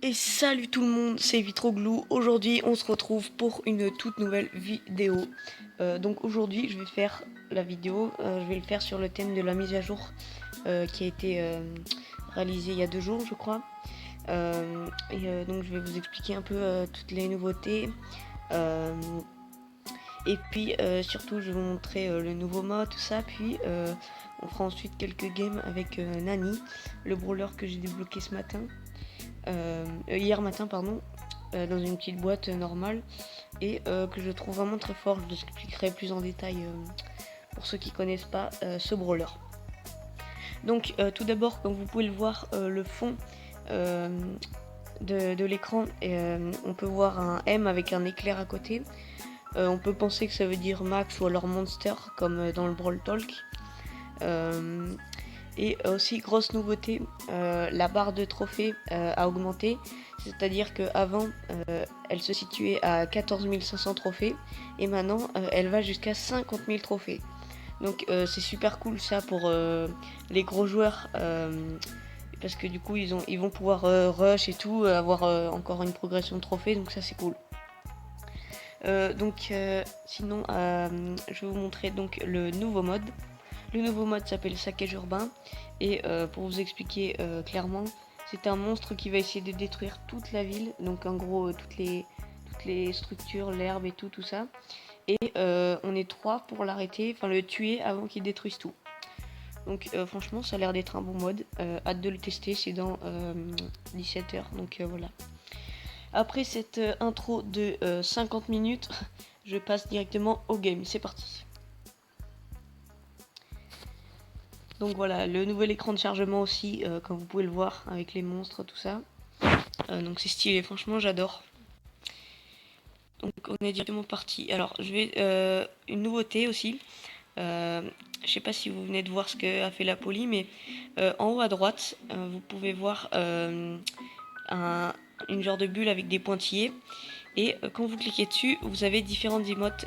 Et salut tout le monde, c'est Vitroglou. Aujourd'hui on se retrouve pour une toute nouvelle vidéo. Donc aujourd'hui je vais faire la vidéo, je vais le faire sur le thème de la mise à jour qui a été réalisée il y a 2 jours je crois. Donc je vais vous expliquer un peu toutes les nouveautés. Et puis surtout je vais vous montrer le nouveau mode, tout ça. Puis on fera ensuite quelques games avec Nani, le brawler que j'ai débloqué ce matin. Hier matin pardon, dans une petite boîte normale et que je trouve vraiment très fort. Je vous expliquerai plus en détail pour ceux qui connaissent pas ce brawler. Donc tout d'abord, comme vous pouvez le voir, le fond de l'écran, on peut voir un M avec un éclair à côté. On peut penser que ça veut dire Max ou alors Monster comme dans le Brawl Talk. Et aussi grosse nouveauté, la barre de trophées a augmenté, c'est-à-dire qu'avant elle se situait à 14 500 trophées et maintenant elle va jusqu'à 50 000 trophées. Donc c'est super cool ça pour les gros joueurs, parce que du coup ils vont pouvoir rush et tout, avoir encore une progression de trophées, donc ça c'est cool. Sinon je vais vous montrer donc le nouveau mode. Le nouveau mode s'appelle saccage urbain et pour vous expliquer clairement, c'est un monstre qui va essayer de détruire toute la ville, donc en gros toutes les structures, l'herbe et tout ça. Et on est 3 pour l'arrêter, enfin le tuer avant qu'il détruise tout. Donc franchement ça a l'air d'être un bon mode, hâte de le tester, c'est dans 17 h, donc voilà. Après cette intro de 50 minutes, je passe directement au game, c'est parti. Donc voilà, le nouvel écran de chargement aussi, comme vous pouvez le voir, avec les monstres, tout ça. Donc c'est stylé, franchement j'adore. Donc on est directement parti. Alors je vais une nouveauté aussi. Je sais pas si vous venez de voir ce qu'a fait la Poly, mais en haut à droite, vous pouvez voir une genre de bulle avec des pointillés. Et quand vous cliquez dessus, vous avez différentes emotes,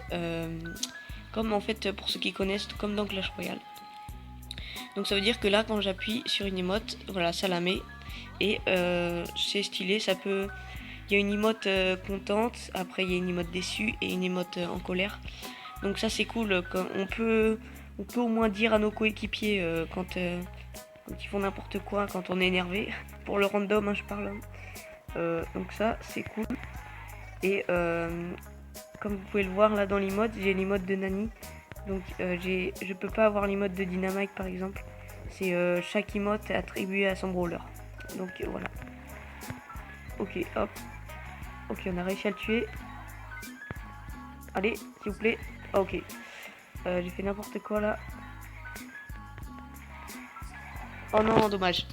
comme en fait pour ceux qui connaissent, comme dans Clash Royale. Donc ça veut dire que là quand j'appuie sur une emote, voilà, ça la met. Et c'est stylé, ça peut... Il y a une emote contente, après il y a une emote déçue et une emote en colère. Donc ça c'est cool, on peut au moins dire à nos coéquipiers quand ils font n'importe quoi, quand on est énervé. Pour le random, hein, je parle. Donc ça c'est cool. Et comme vous pouvez le voir là dans l'emote, j'ai l'emote de Nani. Donc je peux pas avoir l'emote de Dynamite par exemple. C'est chaque emote est attribué à son brawler. Donc voilà. Ok, hop. Ok, on a réussi à le tuer. Allez, s'il vous plaît. Ah, ok. J'ai fait n'importe quoi là. Oh non, dommage.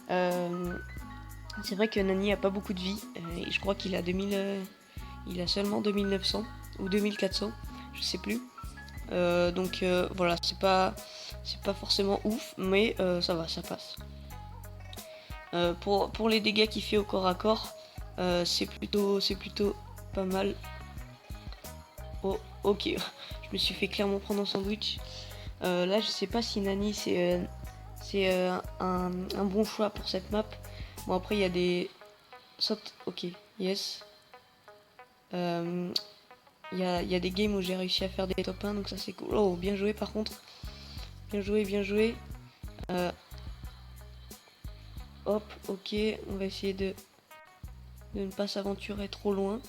C'est vrai que Nani a pas beaucoup de vie. Et je crois qu'il a 2000... il a seulement 2900 ou 2400. Je sais plus. Donc voilà, c'est pas forcément ouf, mais ça va, ça passe. Pour les dégâts qu'il fait au corps à corps, c'est plutôt pas mal. Oh, ok, je me suis fait clairement prendre un sandwich. Là, je sais pas si Nani c'est un bon choix pour cette map. Bon, après, il y a des sautes. Ok, yes. Il y a des games où j'ai réussi à faire des top 1, donc ça c'est cool. Oh, bien joué par contre. Bien joué, bien joué. Hop, ok, on va essayer de ne pas s'aventurer trop loin.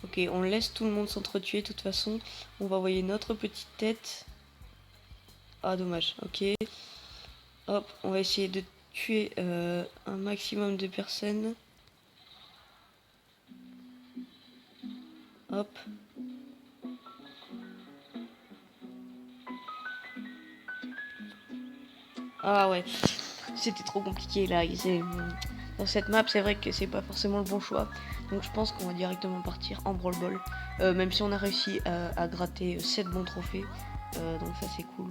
Ok, on laisse tout le monde s'entretuer de toute façon. On va envoyer notre petite tête. Ah, dommage, ok. Hop, on va essayer de tuer un maximum de personnes. Hop. Ah ouais, c'était trop compliqué là. Dans cette map, c'est vrai que c'est pas forcément le bon choix. Donc je pense qu'on va directement partir en Brawl Ball. Même si on a réussi à gratter 7 bons trophées. Donc ça c'est cool.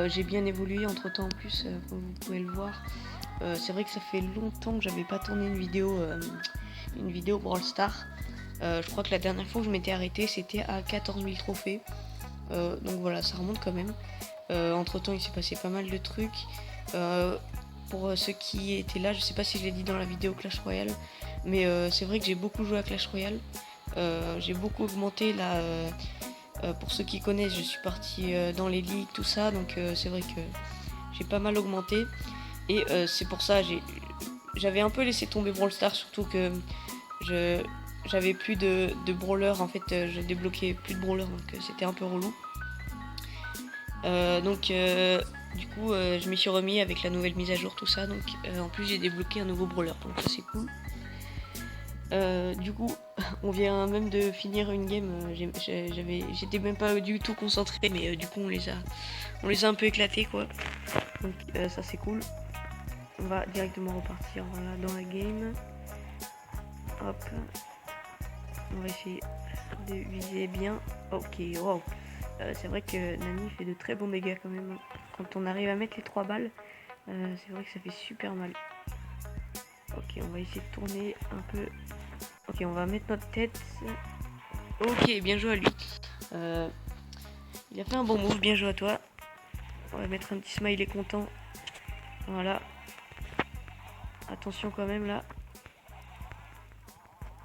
J'ai bien évolué entre temps en plus, comme vous pouvez le voir. C'est vrai que ça fait longtemps que j'avais pas tourné une vidéo Brawl Stars. Je crois que la dernière fois que je m'étais arrêté c'était à 14 000 trophées. Donc voilà, ça remonte quand même. Entre temps il s'est passé pas mal de trucs. pour ceux qui étaient là, je sais pas si je l'ai dit dans la vidéo Clash Royale, mais c'est vrai que j'ai beaucoup joué à Clash Royale. J'ai beaucoup augmenté là. Pour ceux qui connaissent, je suis partie dans les ligues, tout ça, donc c'est vrai que j'ai pas mal augmenté. Et c'est pour ça j'avais un peu laissé tomber Brawl Stars, surtout que j'avais plus de brawler, en fait je débloquais plus de brawler, donc c'était un peu relou. Du coup je m'y suis remis avec la nouvelle mise à jour, tout ça, donc en plus j'ai débloqué un nouveau brawler, donc ça c'est cool. Du coup on vient même de finir une game, j'étais même pas du tout concentré, mais du coup on les a un peu éclatés quoi, donc ça c'est cool. On va directement repartir voilà, dans la game. Hop. On va essayer de viser bien. Ok, wow. C'est vrai que Nani fait de très bons dégâts quand même. Quand on arrive à mettre les 3 balles, c'est vrai que ça fait super mal. Ok, on va essayer de tourner un peu. Ok, on va mettre notre tête. Ok, bien joué à lui. Il a fait un bon move, bien joué à toi. On va mettre un petit smiley content. Voilà. Attention quand même là.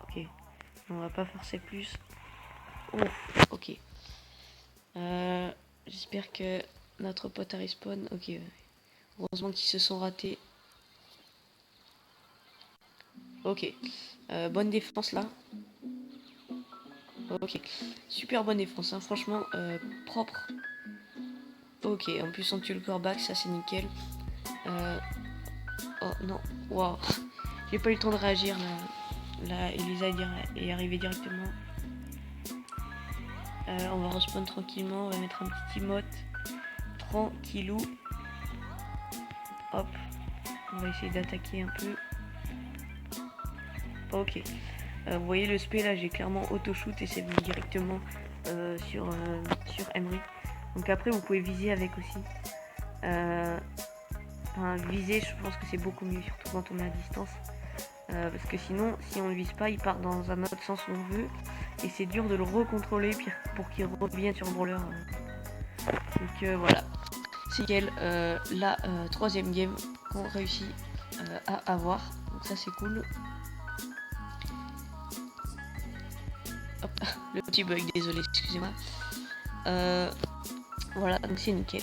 Ok. On va pas forcer plus. Oh, ok. J'espère que notre pote a respawn. Ok. Heureusement qu'ils se sont ratés. Ok. Bonne défense là. Ok. Super bonne défense. Hein. Franchement, propre. Ok. En plus, on tue le corback. Ça, c'est nickel. Oh non. Waouh. J'ai pas eu le temps de réagir là. Là, Elisa est arrivée directement. On va respawn tranquillement. On va mettre un petit emote. Tranquillou. Hop. On va essayer d'attaquer un peu. Ok. Vous voyez le spé là, j'ai clairement auto-shoot et c'est venu directement sur Emery. Donc après vous pouvez viser avec aussi. Viser, je pense que c'est beaucoup mieux, surtout quand on est à distance. Parce que sinon, si on ne vise pas, il part dans un autre sens où on veut. Et c'est dur de le recontrôler pour qu'il revienne sur le brawler. Donc voilà. C'est nickel. La 3ème game qu'on réussit à avoir. Donc ça c'est cool. Hop, le petit bug, désolé, excusez-moi. Voilà, donc c'est nickel.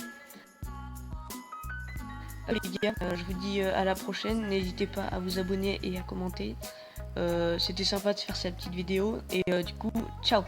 Les gars, je vous dis à la prochaine. N'hésitez pas à vous abonner et à commenter. C'était sympa de faire cette petite vidéo. Et du coup, ciao!